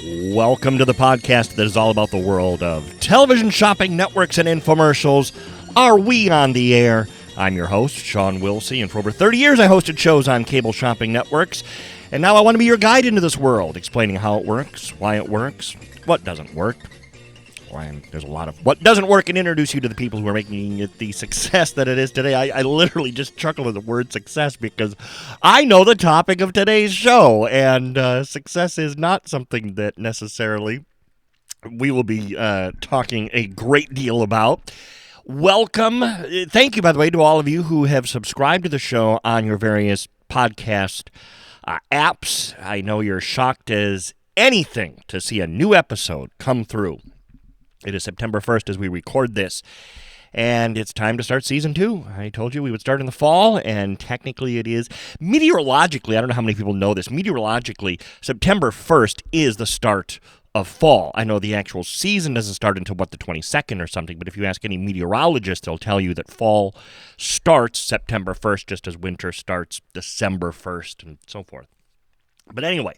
Welcome to the podcast that is all about the world of television, shopping, networks, and infomercials. Are we on the air? I'm your host, Sean Wilsey, and for over 30 years I hosted shows on cable shopping networks. And now I want to be your guide into this world, explaining how it works, why it works, what doesn't work. And there's a lot of what doesn't work, and introduce you to the people who are making it the success that it is today. I literally just chuckle at the word success because I know the topic of today's show, and success is not something that necessarily we will be talking a great deal about. Welcome. Thank you, by the way, to all of you who have subscribed to the show on your various podcast apps. I know you're shocked as anything to see a new episode come through. It is September 1st as we record this, and it's time to start Season 2. I told you we would start in the fall, and technically it is. Meteorologically, I don't know how many people know this, meteorologically, September 1st is the start of fall. I know the actual season doesn't start until, the 22nd or something, but if you ask any meteorologist, they'll tell you that fall starts September 1st, just as winter starts December 1st, and so forth. But anyway,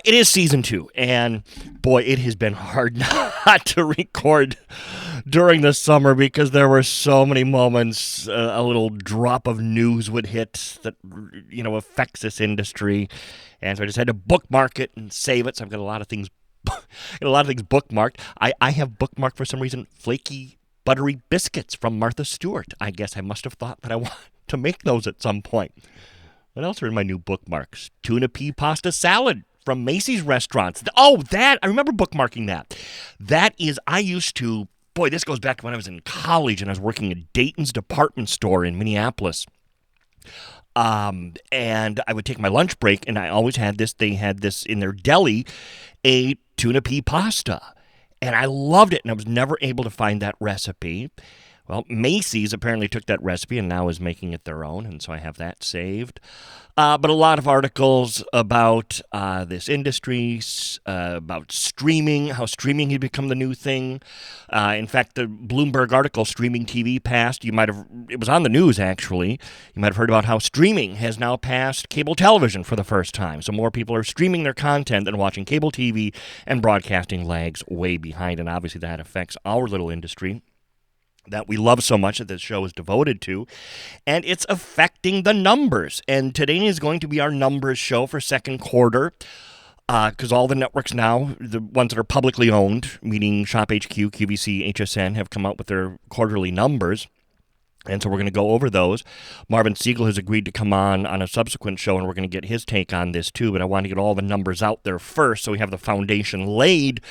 it is Season 2, and boy, it has been hard not to record during the summer because there were so many moments a little drop of news would hit that, affects this industry, and so I just had to bookmark it and save it, so I've got a lot of things bookmarked. I have bookmarked, for some reason, flaky, buttery biscuits from Martha Stewart. I guess I must have thought that I want to make those at some point. What else are in my new bookmarks? Tuna pea pasta salad from Macy's restaurants. Oh, I remember bookmarking that. That is, this goes back to when I was in college and I was working at Dayton's department store in Minneapolis. And I would take my lunch break, and I always had this. They had this in their deli, a tuna pea pasta. And I loved it, and I was never able to find that recipe. Well, Macy's apparently took that recipe and now is making it their own, and so I have that saved. But a lot of articles about this industry, about streaming, how streaming had become the new thing. In fact, the Bloomberg article, Streaming TV Passed, it was on the news, actually. You might have heard about how streaming has now passed cable television for the first time. So more people are streaming their content than watching cable TV, and broadcasting lags way behind, and obviously that affects our little industry that we love so much, that this show is devoted to, and it's affecting the numbers. And today is going to be our numbers show for second quarter, because all the networks now, the ones that are publicly owned, meaning ShopHQ, QVC, HSN, have come out with their quarterly numbers. And so we're going to go over those. Marvin Siegel has agreed to come on a subsequent show, and we're going to get his take on this too. But I want to get all the numbers out there first so we have the foundation laid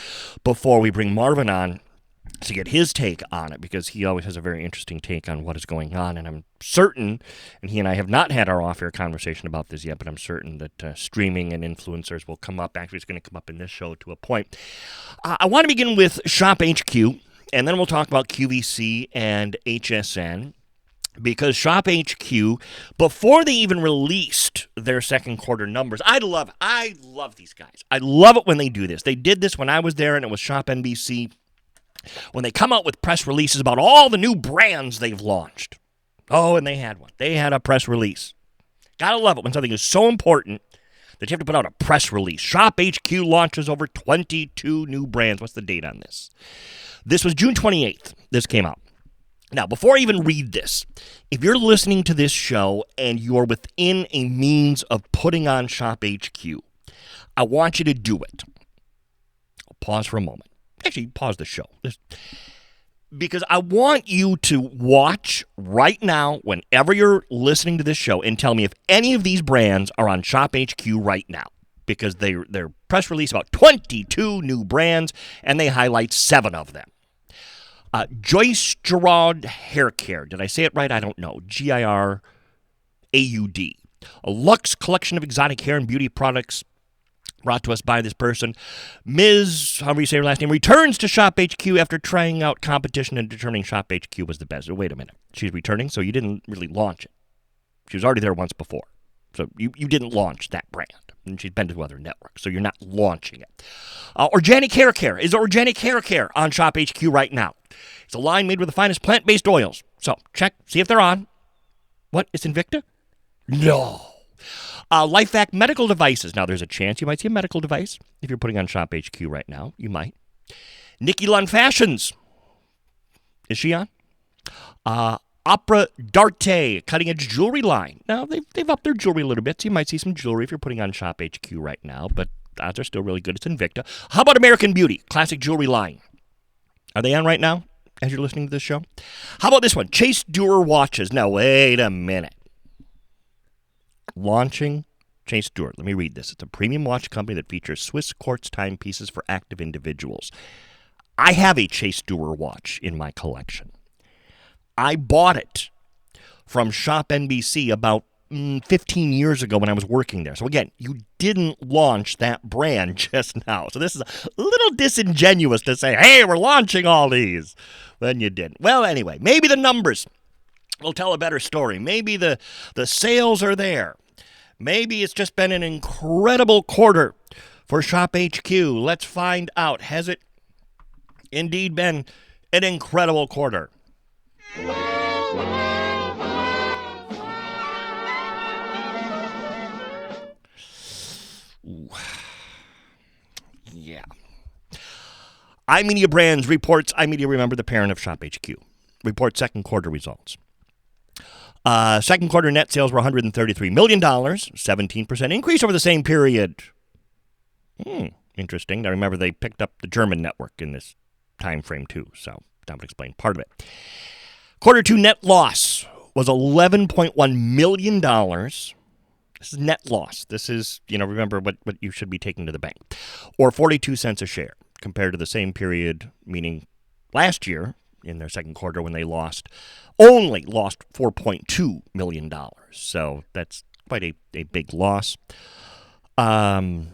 before we bring Marvin on to get his take on it, because he always has a very interesting take on what is going on. And I'm certain, and he and I have not had our off-air conversation about this yet, but I'm certain that streaming and influencers will come up. Actually, it's going to come up in this show to a point. I want to begin with ShopHQ, and then we'll talk about QVC and HSN, because ShopHQ, before they even released their second quarter numbers, I love these guys. I love it when they do this. They did this when I was there, and it was Shop NBC. When they come out with press releases about all the new brands they've launched. Oh, and they had one. They had a press release. Gotta love it when something is so important that you have to put out a press release. ShopHQ launches over 22 new brands. What's the date on this? This was June 28th. This came out. Now, before I even read this, if you're listening to this show and you're within a means of putting on ShopHQ, I want you to do it. I'll pause for a moment. Actually, pause the show. Because I want you to watch right now, whenever you're listening to this show, and tell me if any of these brands are on ShopHQ right now. Because they're press release about 22 new brands, and they highlight 7 of them. Joyce Giraud Hair Care. Did I say it right? I don't know. Giraud. A luxe collection of exotic hair and beauty products brought to us by this person. Ms., however you say her last name, returns to ShopHQ after trying out competition and determining ShopHQ was the best. Wait a minute. She's returning, so you didn't really launch it. She was already there once before. So you didn't launch that brand. And she's been to other networks, so you're not launching it. Organic Hair Care. Is Organic Hair Care on ShopHQ right now? It's a line made with the finest plant-based oils. So check, see if they're on. What? It's Invicta? No. LifeVac medical devices. Now, there's a chance you might see a medical device if you're putting on ShopHQ right now. You might. Nikki Lund Fashions. Is she on? Opera D'Arte, cutting-edge jewelry line. Now, they've upped their jewelry a little bit, so you might see some jewelry if you're putting on ShopHQ right now, but odds are still really good. It's Invicta. How about American Beauty, classic jewelry line? Are they on right now as you're listening to this show? How about this one? Chase Dewar watches. Now, wait a minute. Launching Chase Dewar. Let me read this. It's a premium watch company that features Swiss quartz timepieces for active individuals. I have a Chase Dewar watch in my collection. I bought it from Shop NBC about 15 years ago when I was working there. So again, you didn't launch that brand just now. So this is a little disingenuous to say, hey, we're launching all these, when you didn't. Well, anyway, maybe the numbers will tell a better story. Maybe the sales are there. Maybe it's just been an incredible quarter for ShopHQ. Let's find out. Has it indeed been an incredible quarter? Ooh. Yeah. iMedia Brands reports, iMedia, remember, the parent of ShopHQ, reports second quarter results. Second quarter net sales were $133 million, 17% increase over the same period. Interesting. Now, remember, they picked up the German network in this time frame, too, so that would explain part of it. Quarter two net loss was $11.1 million. This is net loss. This is, remember what you should be taking to the bank. Or 42 cents a share compared to the same period, meaning last year in their second quarter when they only lost $4.2 million. So that's quite a big loss. And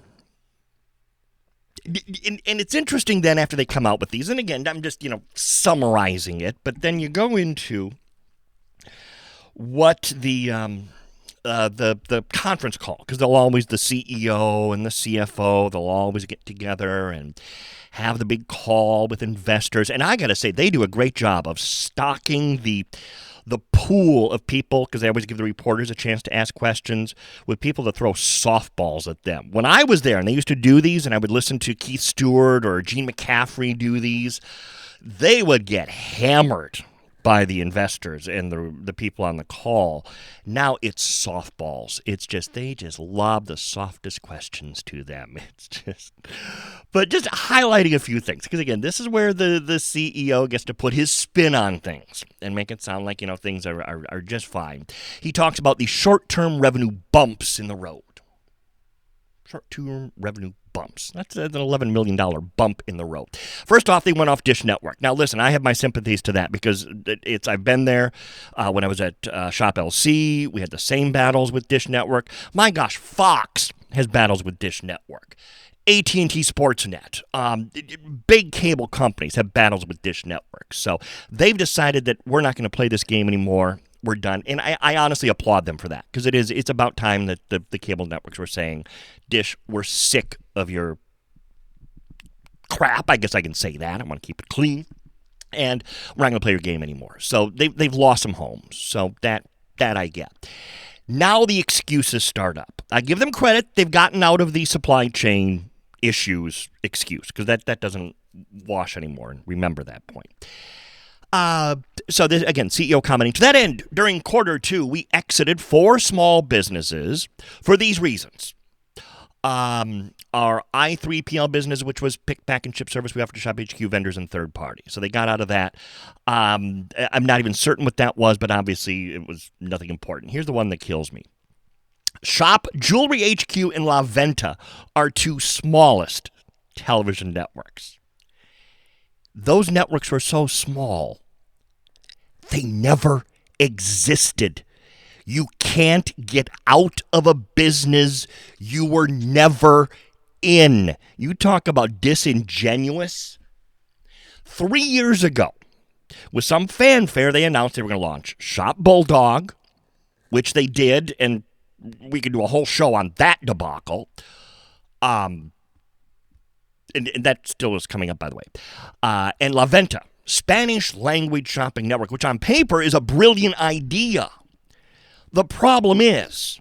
it's interesting then after they come out with these, and again, I'm just, summarizing it, but then you go into what the conference call, because they'll always, the CEO and the CFO, they'll always get together and have the big call with investors. And I got to say, they do a great job of stocking the pool of people, because they always give the reporters a chance to ask questions, with people to throw softballs at them. When I was there and they used to do these, and I would listen to Keith Stewart or Gene McCaffrey do these, they would get hammered by the investors and the people on the call. Now it's softballs. It's just, they just lob the softest questions to them. But just highlighting a few things, because again, this is where the CEO gets to put his spin on things and make it sound like, things are just fine. He talks about the short-term revenue bumps in the road. Short-term revenue bumps. That's an $11 million bump in the road. First off, they went off Dish Network. Now, listen, I have my sympathies to that, because I've been there when I was at Shop LC. We had the same battles with Dish Network. My gosh, Fox has battles with Dish Network. AT&T Sportsnet, big cable companies have battles with Dish Network. So they've decided that we're not going to play this game anymore. We're done. And I honestly applaud them for that, because it's about time that the cable networks were saying, Dish, we're sick of your crap. I guess I can say that. I want to keep it clean. And we're not going to play your game anymore. So they've lost some homes. So that I get. Now the excuses start up. I give them credit. They've gotten out of the supply chain issues excuse, because that doesn't wash anymore. And remember that point. So this, again, CEO commenting, to that end, during quarter two, we exited 4 small businesses for these reasons. Our I3PL business, which was pick, pack, and ship service we offered to ShopHQ vendors and third parties. So they got out of that. I'm not even certain what that was, but obviously it was nothing important. Here's the one that kills me. Shop, Jewelry HQ, and La Venta are 2 smallest television networks. Those networks were so small, they never existed. You can't get out of a business you were never in. You talk about disingenuous. 3 years ago, with some fanfare, they announced they were going to launch Shop Bulldog, which they did, and we could do a whole show on that debacle. And that still is coming up, by the way. And La Venta, Spanish language shopping network, which on paper is a brilliant idea. The problem is,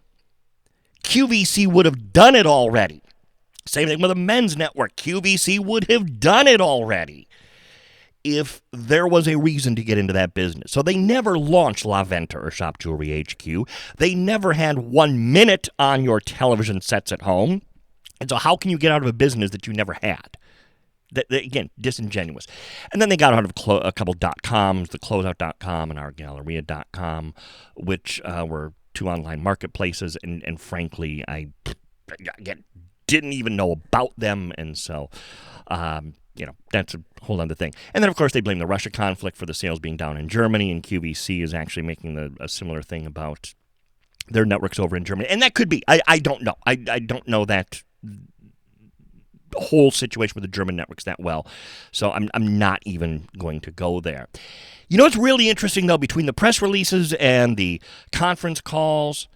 QVC would have done it already. Same thing with the men's network. QVC would have done it already if there was a reason to get into that business. So they never launched La Venta or Shop Jewelry HQ. They never had 1 minute on your television sets at home. And so how can you get out of a business that you never had? Again, disingenuous. And then they got out of a couple .coms, the Closeout.com and OurGalleria.com, which were two online marketplaces. And frankly, I didn't even know about them. And so, that's a whole other thing. And then, of course, they blame the Russia conflict for the sales being down in Germany. And QVC is actually making a similar thing about their networks over in Germany. And that could be. I don't know. I don't know that whole situation with the German networks that well. So I'm not even going to go there. You know what's really interesting, though, between the press releases and the conference calls,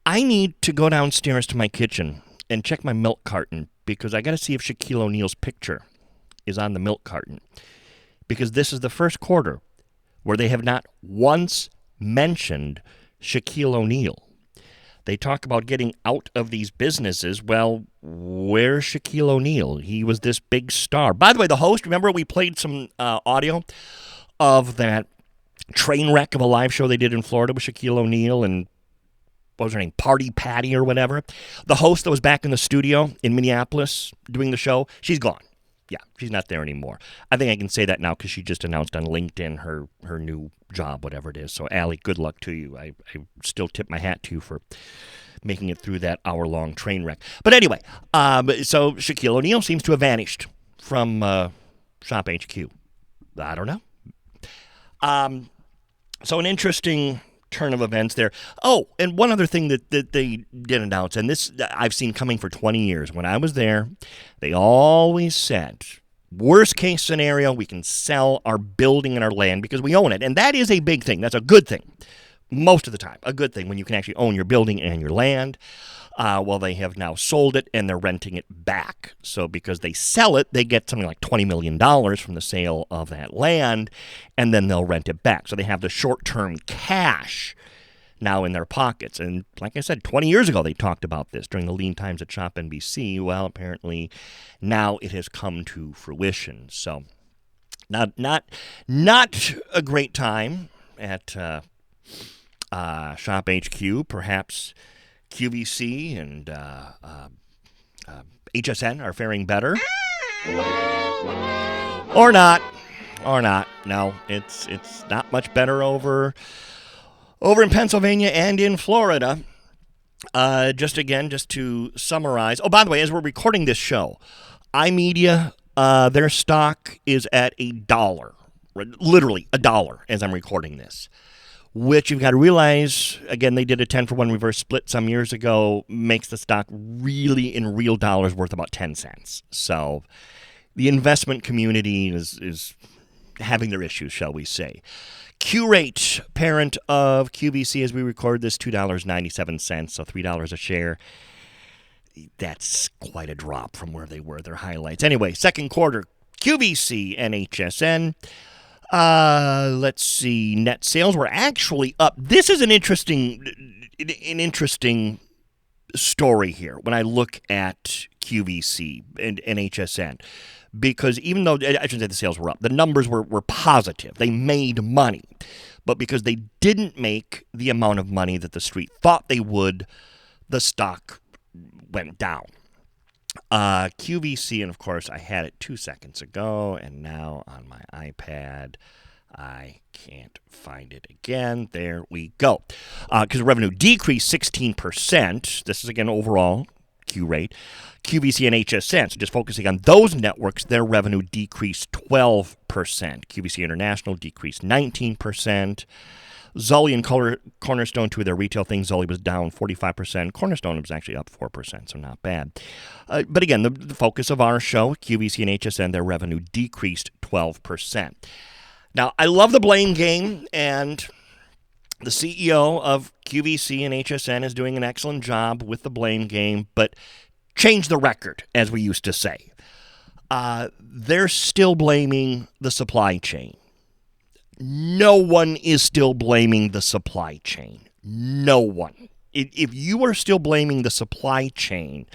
I need to go downstairs to my kitchen and check my milk carton because I got to see if Shaquille O'Neal's picture is on the milk carton. Because this is the first quarter where they have not once mentioned Shaquille O'Neal. They talk about getting out of these businesses. Well, where's Shaquille O'Neal? He was this big star. By the way, the host, remember we played some audio of that train wreck of a live show they did in Florida with Shaquille O'Neal and, what was her name, Party Patty or whatever? The host that was back in the studio in Minneapolis doing the show, she's gone. Yeah, she's not there anymore. I think I can say that now because she just announced on LinkedIn her new job, whatever it is. So, Allie, good luck to you. I still tip my hat to you for making it through that hour-long train wreck. But anyway, so Shaquille O'Neal seems to have vanished from ShopHQ. I don't know. So an interesting turn of events there. Oh, and one other thing that they did announce, and this I've seen coming for 20 years. When I was there, they always said, worst case scenario, we can sell our building and our land because we own it. And that is a big thing. That's a good thing. Most of the time, a good thing when you can actually own your building and your land. Well, they have now sold it and they're renting it back. So because they sell it, they get something like $20 million from the sale of that land, and then they'll rent it back. So they have the short-term cash now in their pockets. And like I said, 20 years ago they talked about this during the lean times at Shop NBC. Well, apparently now it has come to fruition. So not a great time at Shop HQ. Perhaps QVC and HSN are faring better. Or not. No, it's not much better over in Pennsylvania and in Florida. Just to summarize. Oh, by the way, as we're recording this show, iMedia, their stock is at $1. Literally $1 as I'm recording this. Which you've got to realize, again, they did a 10-for-1 reverse split some years ago, makes the stock really, in real dollars, worth about 10 cents. So the investment community is having their issues, shall we say. Qurate, parent of QVC, as we record this, $2.97, so $3 a share. That's quite a drop from where they were, their highlights. Anyway, second quarter, QVC and HSN. Let's see. Net sales were actually up. This is an interesting story here when I look at QVC and HSN, because even though I shouldn't say the sales were up, the numbers were positive. They made money, but because they didn't make the amount of money that the street thought they would, the stock went down. QVC, and of course, I had it 2 seconds ago, and now on my iPad, I can't find it again. There we go. Because revenue decreased 16%. This is, again, overall, Qurate. QVC and HSN, so just focusing on those networks, their revenue decreased 12%. QVC International decreased 19%. Zully and Cornerstone, two of their retail things, Zully was down 45%. Cornerstone was actually up 4%, so not bad. But again, the focus of our show, QVC and HSN, their revenue decreased 12%. Now, I love the blame game, and the CEO of QVC and HSN is doing an excellent job with the blame game, but change the record, as we used to say. They're still blaming the supply chain. No one is still blaming the supply chain. No one. if you are still blaming the supply chain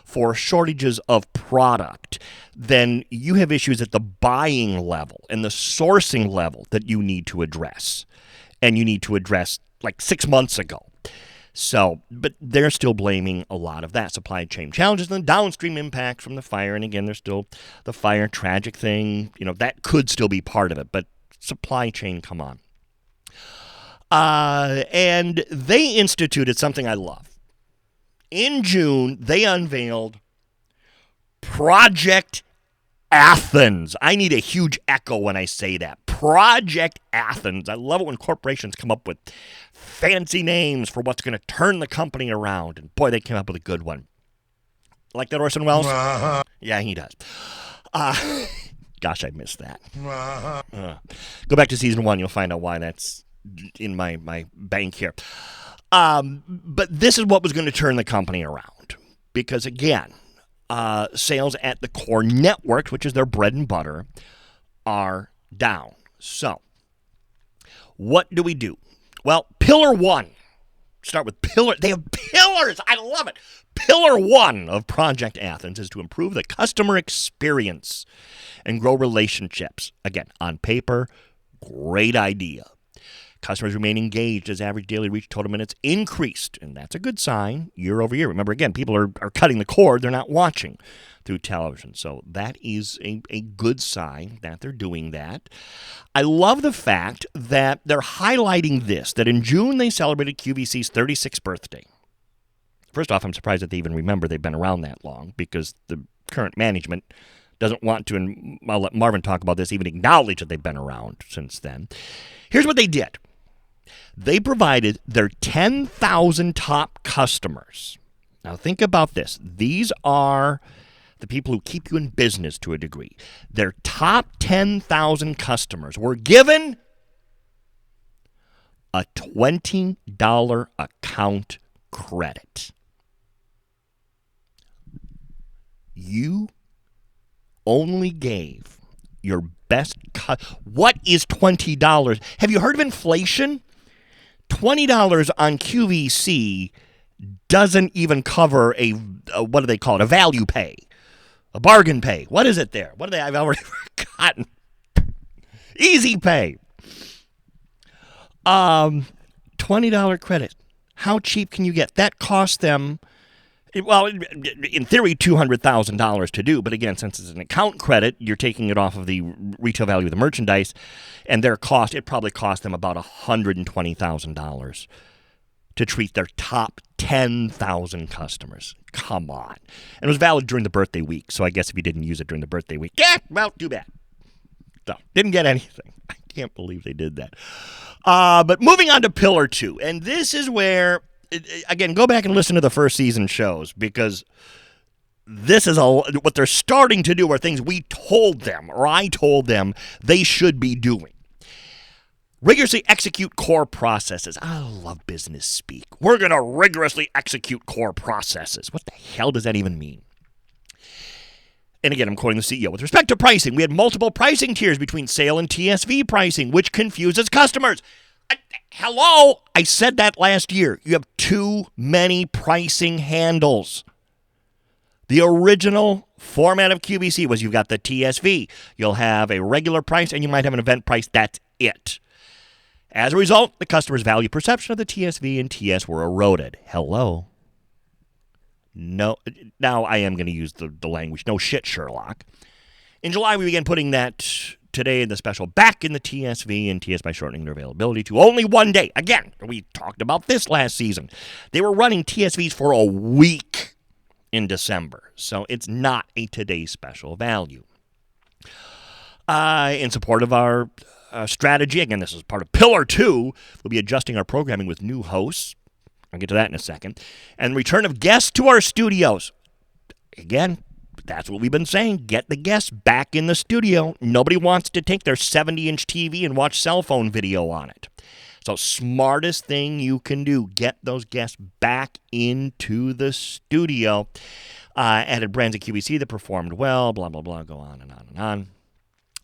for shortages of product, then you have issues at the buying level and the sourcing level that you need to address. And you need to address like 6 months ago. So, but they're still blaming a lot of that supply chain challenges and the downstream impacts from the fire. And again, there's still the fire tragic thing. That could still be part of it. But supply chain, come on. And they instituted something I love. In June, they unveiled Project Athens. I need a huge echo when I say that. Project Athens. I love it when corporations come up with fancy names for what's going to turn the company around. And boy, they came up with a good one. Like that Orson Welles? Yeah, he does. Gosh, I missed that. Go back to season 1. You'll find out why that's in my bank here. But this is what was going to turn the company around. Because again, sales at the core networks, which is their bread and butter, are down. So, what do we do? Well, Pillar 1. Start with Pillar. They have pillars. I love it. Pillar 1 of Project Athens is to improve the customer experience and grow relationships. Again, on paper, great idea. Customers remain engaged as average daily reach total minutes increased, and that's a good sign year over year. Remember, again, people are cutting the cord. They're not watching through television. So that is a good sign that they're doing that. I love the fact that they're highlighting this, that in June they celebrated QVC's 36th birthday. First off, I'm surprised that they even remember they've been around that long because the current management doesn't want to, and I'll let Marvin talk about this, even acknowledge that they've been around since then. Here's what they did. They provided their 10,000 top customers. Now think about this. These are the people who keep you in business to a degree. Their top 10,000 customers were given a $20 account credit. You only gave your best what is $20? Have you heard of inflation? $20 on QVC doesn't even cover a what do they call it? A value pay. A bargain pay. What is it there? What are they? I've already forgotten. Easy pay. $20 credit. How cheap can you get? That costs them, well, in theory, $200,000 to do. But again, since it's an account credit, you're taking it off of the retail value of the merchandise, and their cost, it probably cost them about $120,000 to treat their top 10,000 customers. Come on. And it was valid during the birthday week, so I guess if you didn't use it during the birthday week, yeah, well, too bad. So, didn't get anything. I can't believe they did that. But moving on to Pillar 2, and this is where, again, go back and listen to the first season shows, because this is what they're starting to do are things we told them, or I told them they should be doing. Rigorously execute core processes. I love business speak. We're going to rigorously execute core processes. What the hell does that even mean? And again, I'm quoting the CEO. With respect to pricing, we had multiple pricing tiers between sale and TSV pricing, which confuses customers. Hello? I said that last year. You have too many pricing handles. The original format of QVC was you've got the TSV. You'll have a regular price, and you might have an event price. That's it. As a result, the customer's value perception of the TSV and TS were eroded. Hello? No. Now I am going to use the language. No shit, Sherlock. In July, we began putting that today in the special back in the TSV and TS by shortening their availability to only 1 day. Again, we talked about this last season. They were running TSVs for a week in December, so it's not a today special value. In support of our strategy, again, this is part of Pillar 2, we'll be adjusting our programming with new hosts. I'll get to that in a second. And return of guests to our studios. Again, that's what we've been saying. Get the guests back in the studio. Nobody wants to take their 70-inch TV and watch cell phone video on it. So smartest thing you can do, get those guests back into the studio. Added brands at QVC that performed well, blah, blah, blah, go on and on and on.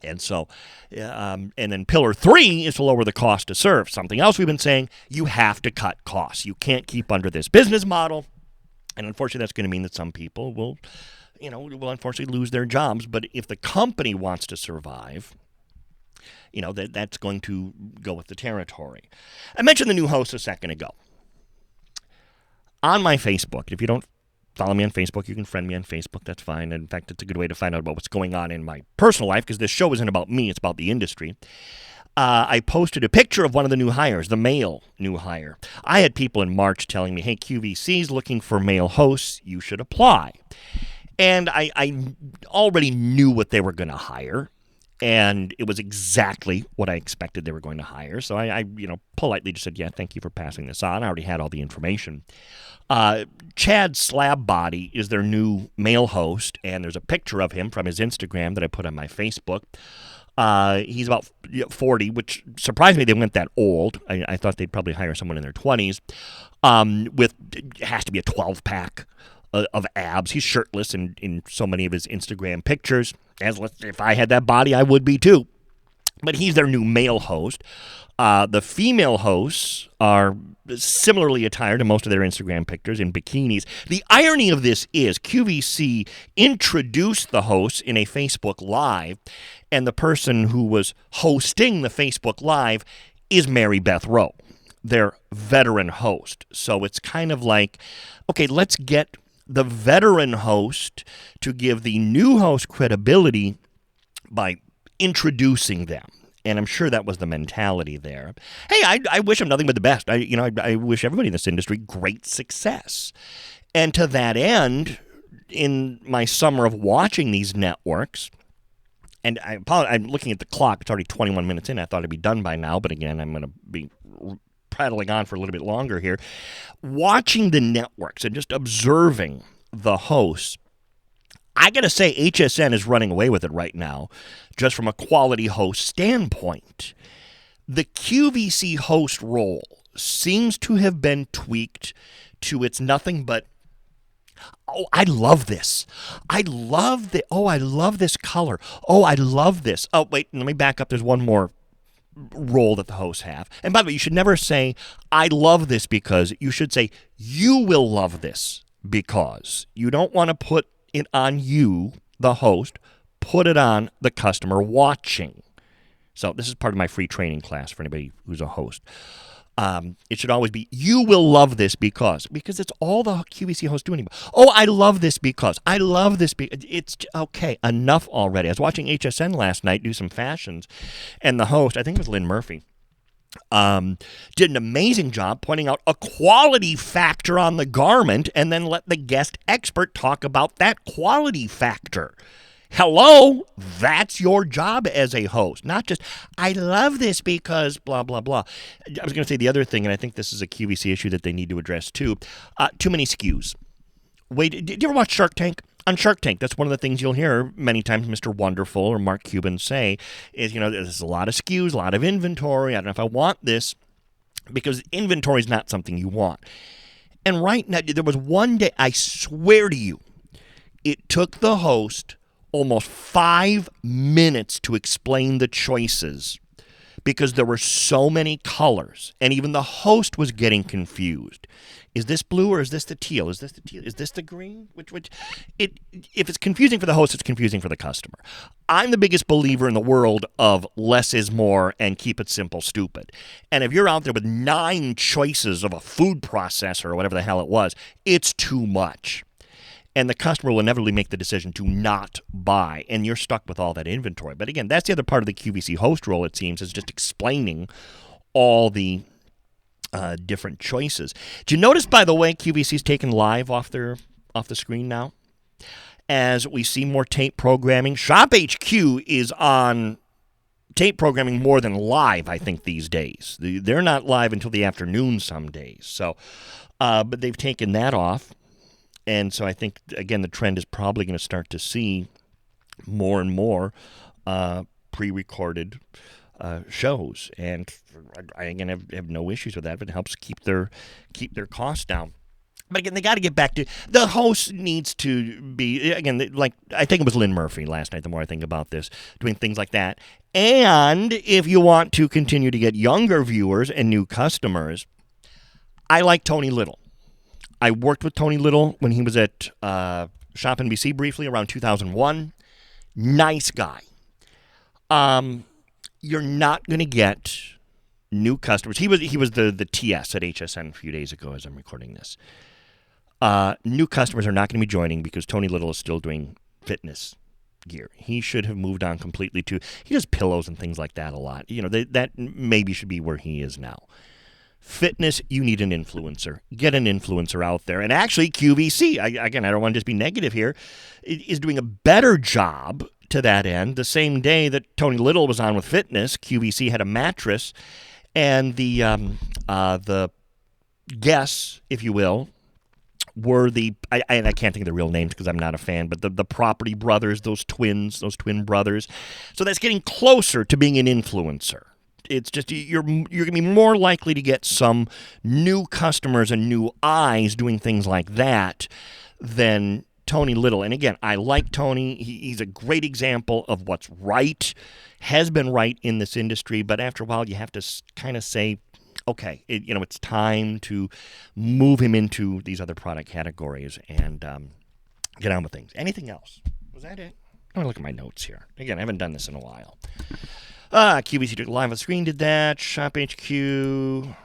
And so, and then pillar 3 is to lower the cost to serve. Something else we've been saying, you have to cut costs. You can't keep under this business model. And unfortunately, that's going to mean that some people will unfortunately lose their jobs. But if the company wants to survive, that's going to go with the territory. I mentioned the new host a second ago. On my Facebook, if you don't follow me on Facebook, you can friend me on Facebook. That's fine. In fact, it's a good way to find out about what's going on in my personal life, because this show isn't about me. It's about the industry. I posted a picture of one of the new hires, the male new hire. I had people in March telling me, hey, QVC's looking for male hosts. You should apply. And I already knew what they were going to hire. And it was exactly what I expected they were going to hire. So I politely just said, yeah, thank you for passing this on. I already had all the information. Chad Slabbody is their new male host, and there's a picture of him from his Instagram that I put on my Facebook. He's about 40, which surprised me they went that old. I thought they'd probably hire someone in their 20s. It has to be a 12-pack of abs. He's shirtless in so many of his Instagram pictures. If I had that body, I would be too. But he's their new male host. The female hosts are similarly attired in most of their Instagram pictures in bikinis. The irony of this is QVC introduced the hosts in a Facebook Live, and the person who was hosting the Facebook Live is Mary Beth Rowe, their veteran host. So it's kind of like, okay, let's get the veteran host to give the new host credibility by introducing them. And I'm sure that was the mentality there. Hey, I wish them nothing but the best. I wish everybody in this industry great success. And to that end, in my summer of watching these networks, and I'm looking at the clock, it's already 21 minutes in. I thought I'd be done by now, but again, I'm going to be prattling on for a little bit longer here. Watching the networks and just observing the hosts, I got to say HSN is running away with it right now, just from a quality host standpoint. The QVC host role seems to have been tweaked to it's nothing but, oh, I love this. I love this color. Oh, I love this. Oh, wait, let me back up. There's one more role that the hosts have. And by the way, you should never say, I love this because. You should say, you will love this because. You don't want to put it on you, the host. Put it on the customer watching. So this is part of my free training class for anybody who's a host. It should always be, you will love this because it's all the QVC hosts do anymore. Oh, I love this because. I love this because. It's okay, enough already. I was watching HSN last night do some fashions, and the host, I think it was Lynn Murphy, did an amazing job pointing out a quality factor on the garment and then let the guest expert talk about that quality factor. Hello, that's your job as a host, not just, I love this because blah, blah, blah. I was going to say the other thing, and I think this is a QVC issue that they need to address too, too many SKUs. Wait, did you ever watch Shark Tank? On Shark Tank, that's one of the things you'll hear many times Mr. Wonderful or Mark Cuban say is, there's a lot of SKUs, a lot of inventory. I don't know if I want this, because inventory is not something you want. And right now, there was one day, I swear to you, it took the host almost 5 minutes to explain the choices because there were so many colors, and even the host was getting confused. Is this blue or is this the teal? Is this the teal? Is this the green? If it's confusing for the host, it's confusing for the customer. I'm the biggest believer in the world of less is more and keep it simple, stupid. And if you're out there with 9 choices of a food processor or whatever the hell it was, it's too much. And the customer will inevitably make the decision to not buy, and you're stuck with all that inventory. But again, that's the other part of the QVC host role, it seems, is just explaining all the different choices. Did you notice, by the way, QVC's taken live off the screen now? As we see more tape programming. ShopHQ is on tape programming more than live, I think, these days. They're not live until the afternoon some days. So, but they've taken that off. And so I think, again, the trend is probably going to start to see more and more pre-recorded shows. And I, again, have no issues with that, but it helps keep their costs down. But again, they got to get back to the host needs to be, again, like I think it was Lynn Murphy last night, the more I think about this, doing things like that. And if you want to continue to get younger viewers and new customers, I like Tony Little. I worked with Tony Little when he was at Shop NBC briefly around 2001. Nice guy. You're not going to get new customers. He was the TS at HSN a few days ago as I'm recording this. New customers are not going to be joining because Tony Little is still doing fitness gear. He should have moved on completely to, he does pillows and things like that a lot. You know, that maybe should be where he is now. Fitness, you need an influencer. Get an influencer out there. And actually, QVC, I don't want to just be negative here, is doing a better job to that end. The same day that Tony Little was on with fitness, QVC had a mattress, and the guests, if you will, were I can't think of the real names because I'm not a fan, but the Property Brothers, those twin brothers. So that's getting closer to being an influencer. It's just you're going to be more likely to get some new customers and new eyes doing things like that than Tony Little. And again, I like Tony. He's a great example of what's right, has been right in this industry. But after a while, you have to kind of say, okay, it's time to move him into these other product categories and get on with things. Anything else? Was that it? I'm going to look at my notes here. Again, I haven't done this in a while. QVC did live on screen, did that. ShopHQ,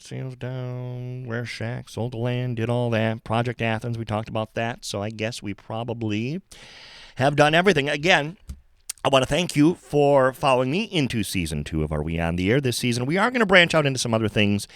sales down. Where's Shaq? Sold the land, did all that. Project Athens, we talked about that. So I guess we probably have done everything. Again, I want to thank you for following me into Season 2 of Are We On The Air this season. We are going to branch out into some other things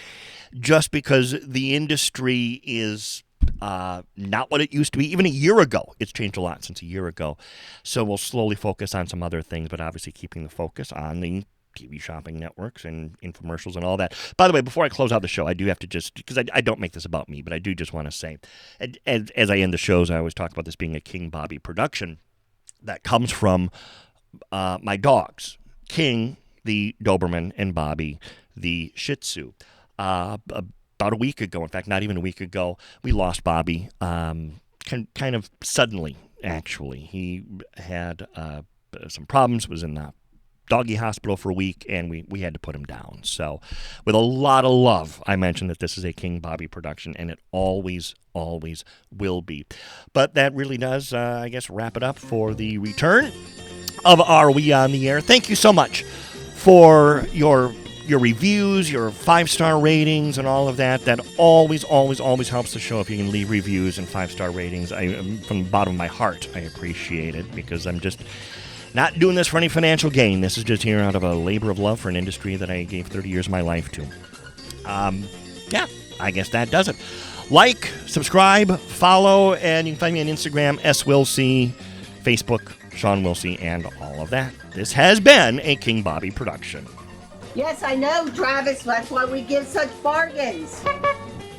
just because the industry is not what it used to be. Even a year ago, it's changed a lot since a year ago. So we'll slowly focus on some other things, but obviously keeping the focus on the TV shopping networks and infomercials and all that. By the way, before I close out the show, I do have to just, because I don't make this about me, but I do just want to say, as I end the shows, I always talk about this being a King Bobby production that comes from my dogs, King, the Doberman, and Bobby, the Shih Tzu. About a week ago, in fact, not even a week ago, we lost Bobby kind of suddenly, actually. He had some problems, was in the doggy hospital for a week, and we had to put him down. So with a lot of love, I mentioned that this is a King Bobby production, and it always will be. But that really does, I guess, wrap it up for the return of Are We On The Air. Thank you so much for your reviews, your 5-star ratings, and all of that. That always helps the show if you can leave reviews and 5-star ratings. From the bottom of my heart, I appreciate it because I'm just not doing this for any financial gain. This is just here out of a labor of love for an industry that I gave 30 years of my life to. Yeah, I guess that does it. Like, subscribe, follow, and you can find me on Instagram, SWilsey, Facebook, Sean Wilsey, and all of that. This has been a King Bobby production. Yes, I know, Travis. That's why we give such bargains.